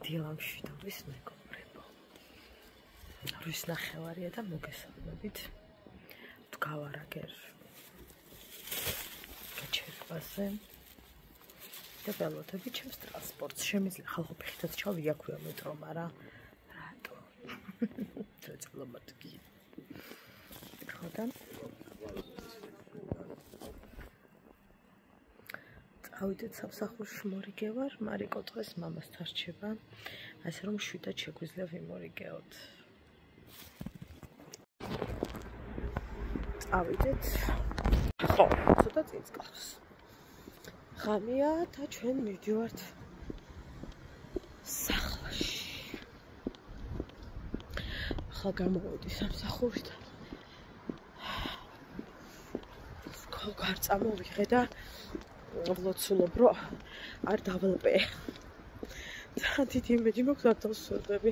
დილამშვიდობის მეგობრებო. რის ნახევარია და მოგესალმებით. ვდგავარაგერ გაჩერებაზე და ველოდები ჩემს ტრანსპორტს. შემიძლია ხალხოფიხითაც ჩავიაქვია მეტრო, მაგრამ რატო? წელობათგი. ხოდა ავიდეთ სამსახურში მორიგევარ, მარიკო დღეს მამასთან რჩება, ასე რომ შვიდად შეგვიძლია ვიმორიგეოთ. ავიდეთ. ხო, ცოტა წინს გავს. ხამია და ჩვენ მივდივართ სახლში. ახლა გამოვიდი სამსახურიდან. გარ წამოვიღე და ვლოცულობ, რომ არ დავლპე. ძალიან დიდი იმედი მაქვს, არ დავსვერდები.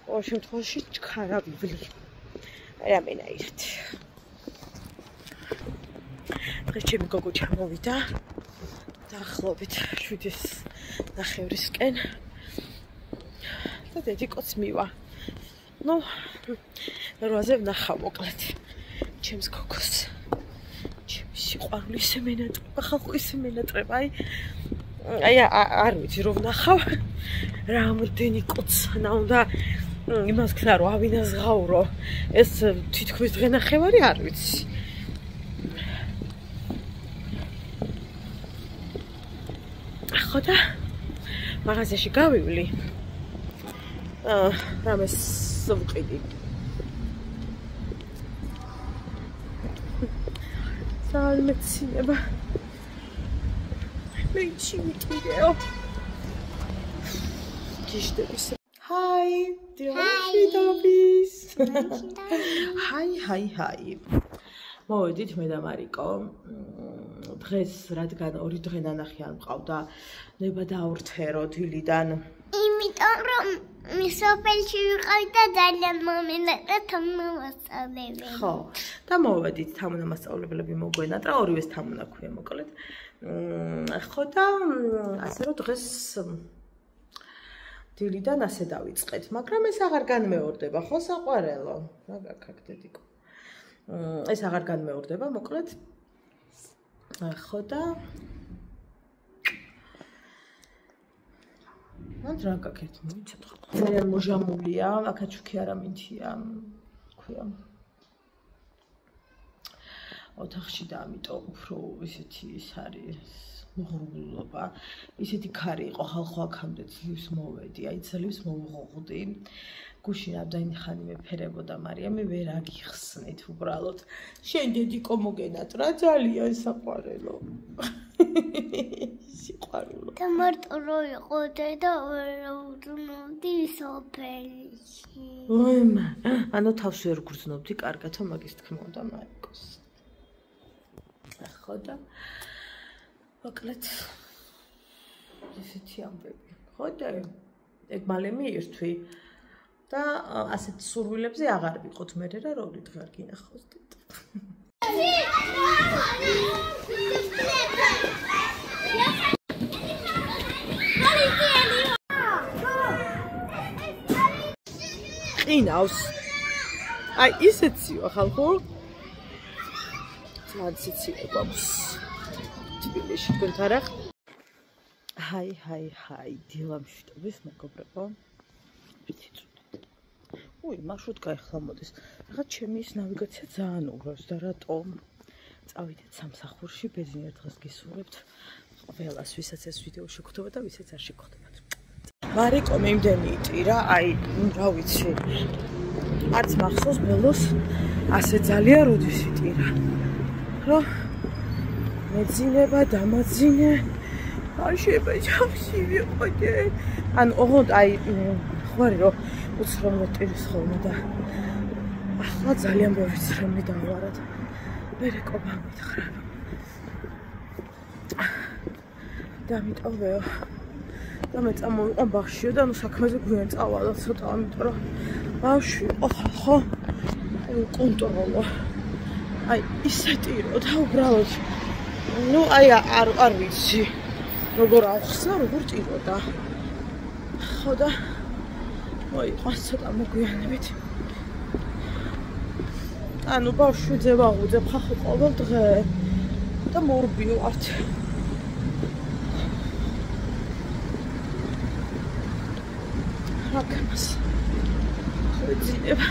ყოველ შემთხვევაში ჩქარა ვივლი. რამენაირად. დღეს ჩემი გოგო ჩამოვიდა. დაახლოებით 7:30-ისკენ. და დედი კოც მივა. ნუ, 8-ზე ვნახავ მოკლედ. ჩემს გოგოს. სიყვარული ისე მენატრება, ხალხო ისე მენატრება, აი არ ვიცი რომ ვნახავ რამდენი კოცანა უნდა იმას ქნა რომ ავინაზღაურო ეს თითქმის დღენახევარი არ ვიცი. ახლა მაღაზიაში გავივლი. რამეს ვყიდი. Salmetsieba. Menchi mitideo. Gishdevis. Hi, Dilashidobis. Hi. მოვედით მე და მარიკო. დღეს რადგან 2 დღე ნანახი არ მყავდა, ნება დავრთერო დილიდან. იმიტომ რომ სოფელში ვიყავი და ძალიან მომენატრა თანამასწავლებელი. ხო, და მოვედით თანამასწავლებლები მოგვენატრა, ორივეს თანამნა ქვია მოკლედ. ხო და ასე რომ დღეს დილიდან ასე დავიწყეთ, მაგრამ ეს აღარ განმეორდება, ხო საყვარელო? რა გაქაქ დედიკო. ეს აღარ განმეორდება, მოკლედ. ხო და მან რა გაკეთე მოიცეთ ხო ძალიან მოჟამულია აკაჩუქი არა მინთია ქვია ოთახში და ამიტომ უფრო ისეთი ის არის მოღრუბლობა ისეთი ქარი იყო ხალხო აქამდე ძლივს მოვედი აი ძლივს მოვღუღდი გუშინ აბდაინი ხანი მეფერებოდა მარიამ მე ვერ აგიხსნით უბრალოდ შენ დედიკო მოგენატრა ძალიან საყვარელო სიყვარულო და მარტო რო იყო და ვერაუდნობდი სოფელში ოიმა ანუ თავს ვერ გრძნობდი კარგად რომ მაგის თქმა უნდა მარიკოს ხო და მოკლედ ისეთი ამბები ხო და ეგ მალე მიირთვი და ასეთ სურვილებზე აღარ ვიყოთ მე რა 2 დღე არ გინახავს და ყინავს აი ისეციო ხალხო ძალიან ციცილე გვაქვს თბილისში თქვენ არა ჰაი დილამშვიდობის მეგობრებო ой, маршрут გაიხლა მოდის. რაღაც ჩემი ის ნავიგაცია ძალიან უღრავს და რატომ? წავიდეთ სამსახურში, ბენზინერ დღეს გისურვებთ. ყველას, ვისაც ეს ვიდეო შეგხვდება და ვისაც არ შეგხვდებათ. მარიკო მე იმდენი იტირა, აი, რა ვიცი. არც მახსოვს ბოლოს ასე ძალიან როდის იტირა. რომ მეძინება, დამაძინე. არ შეიძლება ჯამში ვიყოდე. ანუ ოღონდ აი ხვარი რომ უცხრომლად ტირის ხოლმე და ახლა ძალიან ბევრი დავარად მერეკობა მითხრა და მიტოვეო და მე წამოვიყო ბაღშიო და ნუ საქმეზე გვიან წავალა ცოტა ამიტომ რომ ბავშვი ხო აი კონტროლო აი ისე ტირო და უბრალოდ ნუ აი არ ვიცი როგორ ახსნა როგორ ტირო და ხო და მოიყვანს ცოტა მოგვიანებით. ანუ ბავშვი ვაღუძებ ხახო ყოველ დღე და მორბივართ. რაკამას ვიძინება.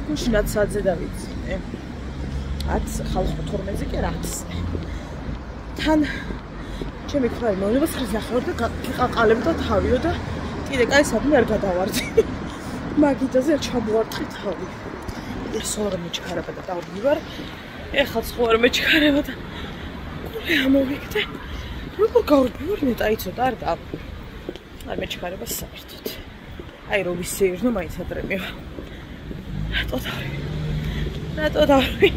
გუშინაც საძე დავიძინე. 10 ხალხო 12-ზე კი 10-ზე. თან ჩემი ხრალი მოვლებას ხიზახარ და გიყაყალებდა თავიო და კიდე კაი სადმე არ გადავარდი. მაგიტაზე ჩამოვარტყი თავი. ეს ორ მეჩქარება და დავდივარ. ეხლა სხვა არ მეჩქარება და გული ამოვიგდე. როგორ გავდივარ ნეტაი ცოტა არ და არ მეჩქარება საერთოდ. აი რომ ვისეირნო მაინც ადრემია. რატო დავი?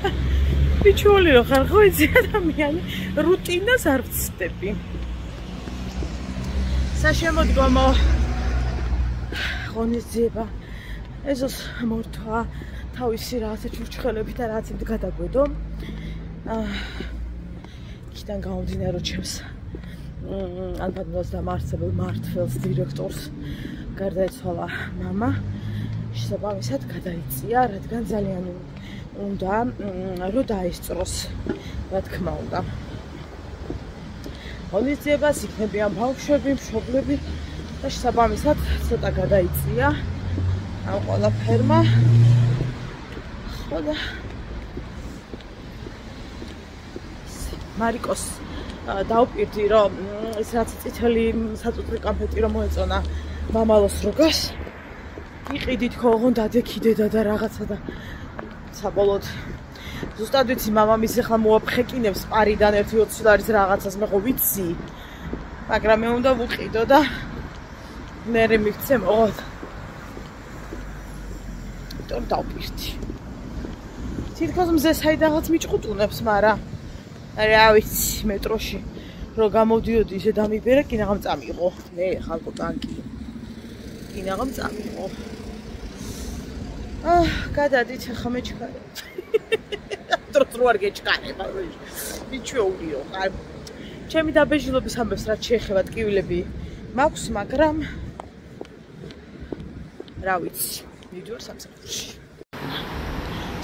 ბიჭული რო ხარ ხო იცი ადამიანი რუტინას არ ვცდები. საშემოდგომო ღონისძიება ეზოს მორთვა თავისი რაღაცა ჩურჩხელებით და რაღაც იმით გადაგვედო. იქიდან გამომდინარე რომ ჩემს ალბათ დამაარსებელ მართლს დირექტორს გარდაეცვალა მამა. შესაბამისად გადაიწია, რადგან ძალიან უნდა რომ დაესწროს, რა თქმა უნდა. ღონისძიებას იქნებიან ბავშვები, მშობლები და შესაბამისად ცოტა გადაიწია ამ ყველაფერმა. ხო და მარიკოს დაუპირდი რომ ეს რაც წითელი საწუთრი კამფეტი რომ მოეწონა მამალოს როგას იყიდით ხო ოღონდ დადექიდედა და რაღაცა და საბოლოოდ ზუსტად ვიცი მამამის ახლა მოაფხეკინებს პარიდან 1-20 ლარის რაღაცას მე ხო ვიცი მაგრამ მე უნდა ვუყიდო და მერე მივცე მოღოთ თორემ დავპირდი თითქოს მზე საიდანაც მიჭყუტუნებს მაგრამ რა ვიცი მეტროში რო გამოდიოდი ისე დამიბერე კინაღამ წამიღო მე ხალხო ტანკი კინაღამ წამიღო გადადით ახლა მეჩქარებთ დროც რო არ გეჩქარება მიჩვეულიო აი ჩემი დაბეჟილობის ამბებს რაც შეეხება ტკივილები მაქვს მაგრამ რა ვიცი მივდივარ სამსახურში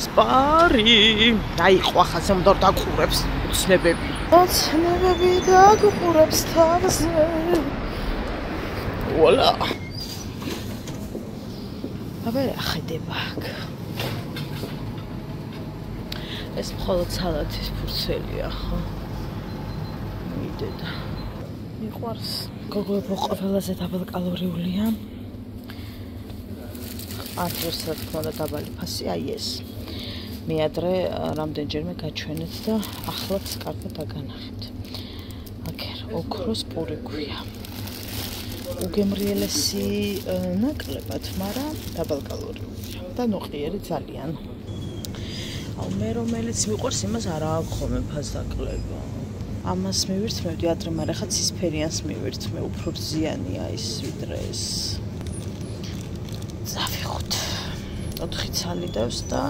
სპარი დაიყო ახლა ზემდორ დაგყურებს უცნებები დაგყურებს თავზე ვოლა აბა ხედება აქ ეს მხოლოდ სალათის ფურცელია ხო მიდედა მიყვარს გოგოებო ყველაზე დაბალკალორიულია არტოს რა თქმა უნდა დაბალი ფასი აი ეს მე ადრე რამდენჯერმე გაჩვენეთ და ახლაც კარგად დაგანახეთ აკერ ოქროს პური ქვია უგემრიელესი ნაკლებად მაგრამ დაბალკალორიულია და ნოყიერი ძალიან აუ მე რომელიც მიყვარს იმას არა აქვს ხოლმე ფასდაკლება ამას მივირთმევდი ადრე მაგრამ ხა ცისფერიანს მივირთმე უფრო რძიანია ის ვიდრე ეს წავიღოთ 4 ცალი დევს და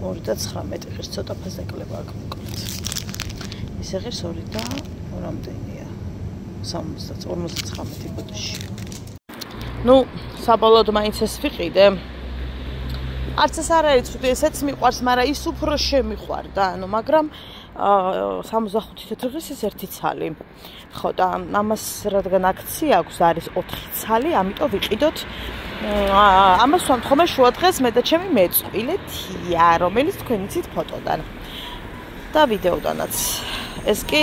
2.19 ღირს ცოტა ფასდაკლება აქვს მოკლედ ესე ღირს 2 და რამდენია 59 ბოდიში ნუ საბოლოოდ მაინც ეს ვიყიდე არც ეს არ არის ცუდი ესეც მიყვარს მაგრამ ის უფრო შემიყვარდა ანუ მაგრამ 65 თეთრღის ეს ერთი ცალი ხო და ამას რადგან აქცია აქვს არის 4 ცალი ამიტომ ვიყიდოთ ამას სამთხომე შუადღეს მე და ჩემი მეწყვილე თია რომელიც თქვენ იცით ფოტოდან და ვიდეოდანაც ეს კი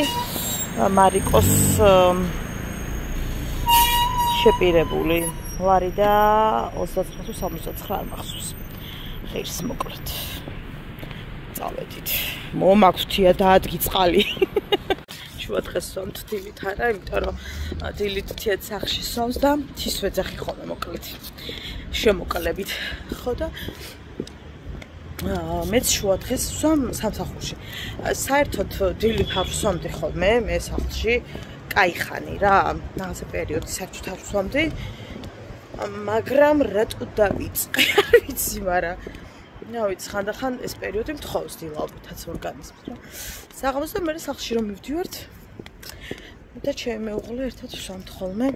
მარიკოს შეპირებული ლარი და 29-69 არ მახსოვს ღირს მოკლედ წავედით მომაქვთია დაადგი წყალი შუადღეს სვამთ დილით არა იმიტომ რომ დილით თიად სახში სვამს და თის ვეძახი ხოლმე მოკლედ შემოკლებით ხო და მეც შუადღეს სვამ სამსახურში საერთოდ დილით არ სვამდი ხოლმე მე სახლში კაი ხანი რა რაღაცა პერიოდი საერთოდ არ სვამდი მაგრამ რატო დავიწყე არ ვიცი მაგრამ რა ვიცი ხანდახან ეს პერიოდი მთხოვს დილაობითაც ორგანიზმს რა საღამოს და მე სახლში რომ მივდივართ და ჩემი მეუღლე ერთად ვსვამთ ხოლმე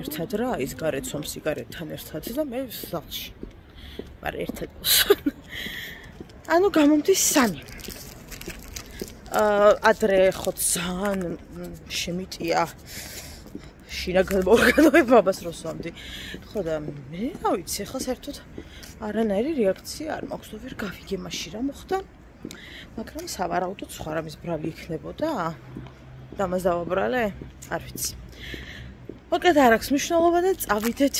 ერთად რა, ის გარეთ სიგარეტთან ერთად და მე სახლში. მაგრამ ერთად ანუ გამომდის 3. ადრე ხო ძალიან შემიტია შინაგან მორგანოებ ბაბას როსვამდი. ხო და მე რა ვიცი, ახლა საერთოდ არანაირი რეაქცია არ მაქვს, ვერ გავიგე მაშინ რა მოხდა. მაგრამ სავარაუდოდ სხვა რამის ბრავი იქნებოდა. დამას დავაბრალე? არ ვიცი. მოკლედ არ აქვს მნიშვნელობა და წავიდეთ.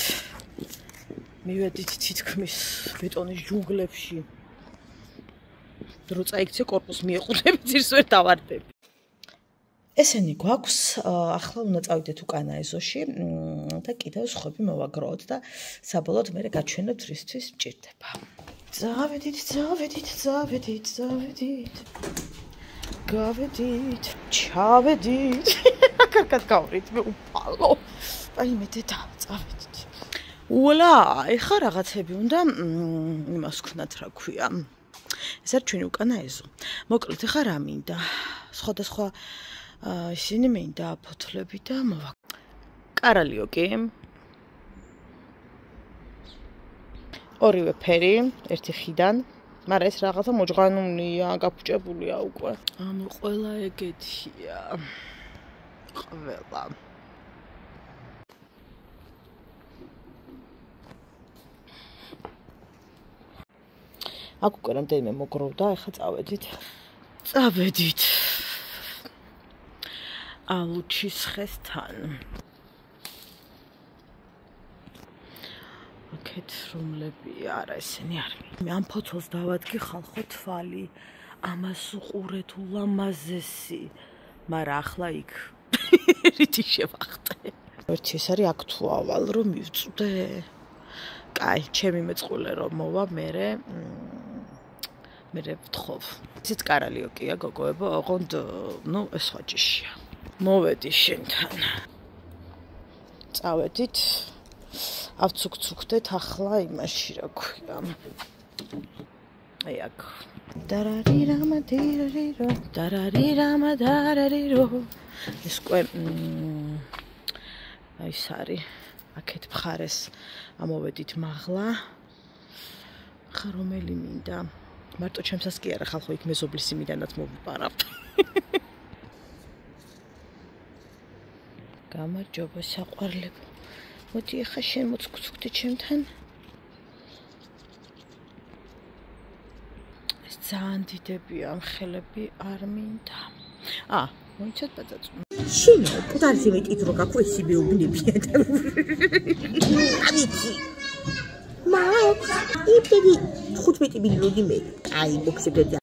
მივედით თითქმის ბეტონის ჯუნგლებში. დრო წაიქცე კორპუსს მიეყუდები, ძირს ვერ დავარდები. ესენი გვაქვს, ახლა უნდა წავიდეთ უკანა ეზოში და კიდევ სხვები მოვაგროვოთ და საბოლოოდ მე გაჩვენებთ რისთვის მჭირდება. წავედით. გავედით, ჩავედით. კარგად გავვრით, მე უფალო. აი მე დედა, წავედით. ულა, ეხა რაღაცები უნდა იმას ვქნათ, რა ქვია. ეს არ ჩვენი უკანა ეზო. მოკლედ ეხა რა მინდა? სხვადასხვა ისინი მინდა ფოთლები და მოვა. კარალიოკი. ორივე ფერი, ერთი ხიდან. მაგრამ ეს რაღაცა მოჯღანულია, გაფუჭებულია უკვე. ანუ ყველა ეგეთია. ყველა. აქ უკვე რამდენიმე მოგროვდა, ახლა წავედით. ალუჩის ხესთან. აქეთ რომლები არა ესენი არ მინდა. მე ამ ფოთოლს დავადგი ხალხო თვალი. ამას უყურეთ ულამაზესი. მაგრამ ახლა იქ რითი შევახტე. ერთი ეს არის აქ თუ ავალ რომ მივწვდე. კაი, ჩემი მეწყულე რომ მოვა მერე ვთხოვ. ისიც კარალიოკია გოგოებო, ოღონდ ნუ ეს სხვა ჭიშია. მოვედი შენთან. წავედით. ავცუქცუქდეთ ახლა იმაში რა ქვია. აი აქ. დარარირამადირირო. ეს უკვე აი ეს არის. აქეთ მხარეს ამოვედით მაღლა. ხა რომელი მინდა? მარტო ჩემსაც კი არა, ხალხო იქ მეზობლის იმიდანაც მოვიპარავთ. გამარჯობა საყვარლებო. მოდი ახლა შენ მოცუქცუქდე ჩემთან. ეს ძალიან დიდებია, ხელები არ მინდა. მოიცოთ ბაძაწუ. შენო, პუტარზე მეტით რო გაქვე ისე მეუბნებიან. ამიცი. იპები 15 მილიონი მე. აი, მოხსებდა